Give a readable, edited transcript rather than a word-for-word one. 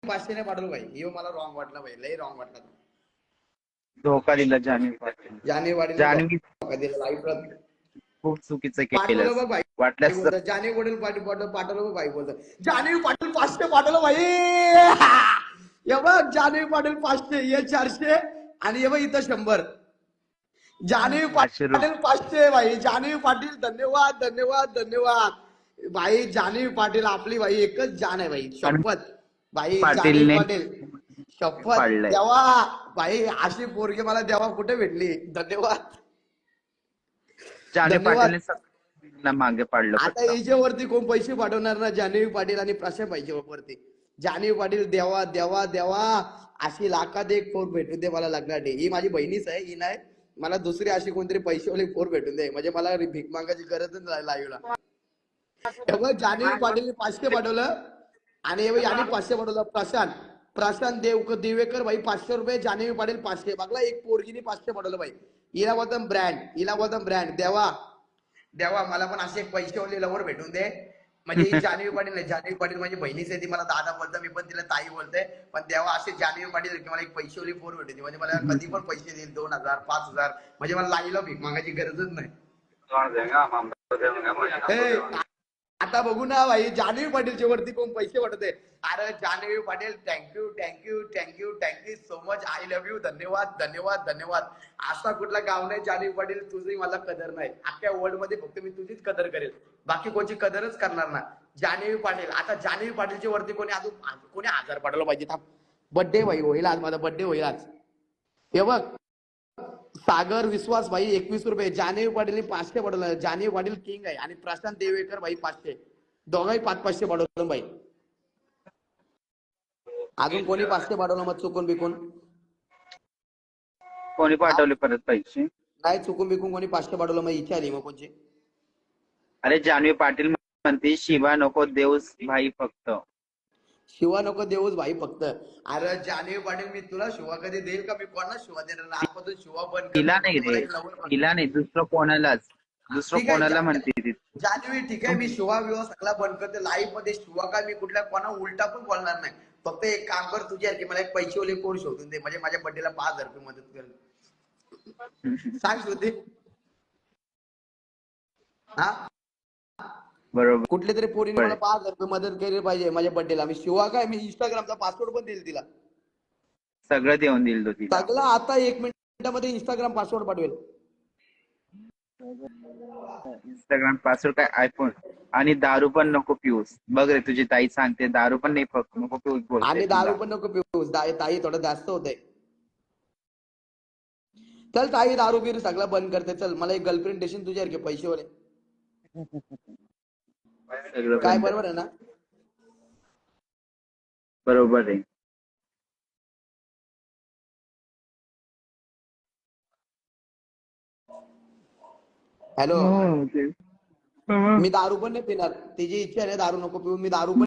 500 पाठवलं भाई. हे मला रॉंग वाटलं भाई, लय रॉंग वाटलं. धोका दिला जान्हवी पाटील. जान्हवी पाटील जान्हवी धोका दिला लाईव्ह खूप चुकीचं पाठवलं केलं. बघ भाई. वाटल्यास बोलतो जान्हवी पाटील पाठवलं बघ भाई. बोलतो जान्हवी पाटील 500 पाठवलं भाई. हे बघ जान्हवी पाटील 500, हे 400 आणि हे बघ इथं 100. जान्हवी पाटील 500 भाई. जान्हवी पाटील धन्यवाद धन्यवाद धन्यवाद भाई. जान्हवी पाटील आपली भाई एकच जान आहे भाई. शपथ भाई. जान्हवी पाटील शपथ देवा भाई. अशी पोरगी मला देवा कुठे भेटली. धन्यवाद जान्हवी मागे पाडलं. आता याच्यावरती कोण पैसे पाठवणार ना. जान्हवी पाटील आणि प्रशांत भाईच्या वरती. जान्हवी पाटील देवा देवा देवा. अशी लाखात एक पोर भेटून दे मला लग्नात. ही माझी बहिणीच आहे. ही नाही मला दुसरी अशी कोणतरी पैसेवाली पोर भेटून दे. म्हणजे मला भीक मागायची गरजच नाही लाईव्हला. जान्हवी पाटील 500 पाठवलं आणि याने 500 पाठवलं. प्रशांत दिवेकर भाई 500 रुपये. जान्हवी पाटील 500. बघला एक पोरगीने 500 पाठवलं भाई. हिला बोलतो ब्रँड. देवा मला पण असे एक पैसेवाले लवर भेटून दे. म्हणजे ही जान्हवी पाटील नाही. जान्हवी पाटील माझी बहिणीच आहे. ती मला दादा बोलतो, मी पण तिला ताई बोलते. पण देवा असे जान्हवी पाटील की मला एक पैसेवाली पोर भेटते. म्हणजे मला कधी पण पैसे देईल 2000 5000. म्हणजे मला लाईला भीक मागायची गरजच नाही. आता बघू ना भाई. जान्हवी पाटीलच्या वरती कोण पैसे वाटते. अरे Janhavi Patil thank you thank you thank you thank you so much. I love you. धन्यवाद धन्यवाद धन्यवाद. असा कुठला गाव नाही जान्हवी पाटील तुझी मला कदर नाही. अख्ख्या वर्ल्ड मध्ये फक्त मी तुझीच कदर करेल. बाकी कोणची कदरच करणार ना. जान्हवी पाटील. आता जान्हवी पाटीलच्या वरती कोणी अजून कोणी 1000 पाठवलं पाहिजे. थांब. बर्थडे भाई होईल आज. माझा बर्थडे होईल आज. हे बघ सागर विश्वास भाई 21 रुपये. जान्हवी पाटील 500 पाठवलं. जान्हवी पाटील किंग आहे. आणि प्रशांत देवेकर भाई 500. दोघाही 500 पाठवलं भाई. अजून कोणी 500 पाठवलं मग चुकून बिकून. कोणी पाठवले परत पैसे नाही चुकून बिकून कोणी 500 पाठवलं मग इच्छा आली मग कोणची. अरे जान्हवी पाटील म्हणते शिवा नको देऊस भाई फक्त. शिवा नको देऊस भाई फक्त. अरे जान्हवी पाटील मी तुला शिवा कधी देईल का. मी कोणाला शिवा देणार. आजपासून शिवा पण तिला नाही रे. तिला नाही दुसरं कोणालाच. दुसरं कोणाला म्हणते जान्हवी. ठीक आहे मी शिवा विवा सगळा बंद करते. लाईव्ह मध्ये शिवा काय मी कुठल्या कोणा उलटा पण बोलणार नाही. फक्त एक काम कर तुझ्या की मला एक पैसेवाले कोण शोधून दे. म्हणजे माझ्या बर्थडेला 5000 रुपये मदत कर. सांग श्रुती. हा बरोबर. कुठल्या तरी पोरीने मला 5000 रुपये मदत केली पाहिजे माझ्या बर्थडेला. मी शिवा काय मी इंस्टाग्रामचा पासवर्ड पण देईल तिला. सगळं देऊन दिल तो तिला. सगळं आता 1 मिनिटामध्ये इंस्टाग्राम पासवर्ड पाठवेल. इंस्टाग्राम पासवर्ड काय आयफोन. आणि दारू पण नको पिऊस. बघ रे तुझी ताई सांगते दारू पण नाही फक्त नको पिऊस. आणि दारू पण नको पिऊस. ताई थोडं जास्त होतंय. चल ताई दारू पिऊन सगळं बंद करते. चल मला एक गर्लफ्रेंड देशील तुझ्यासारखे पैसेवाले. काय बरोबर आहे ना. बरोबर आहे. हॅलो. मी दारू पण नाही पिणार. तिची इच्छा आहे दारू नको पिऊ. मी दारू पण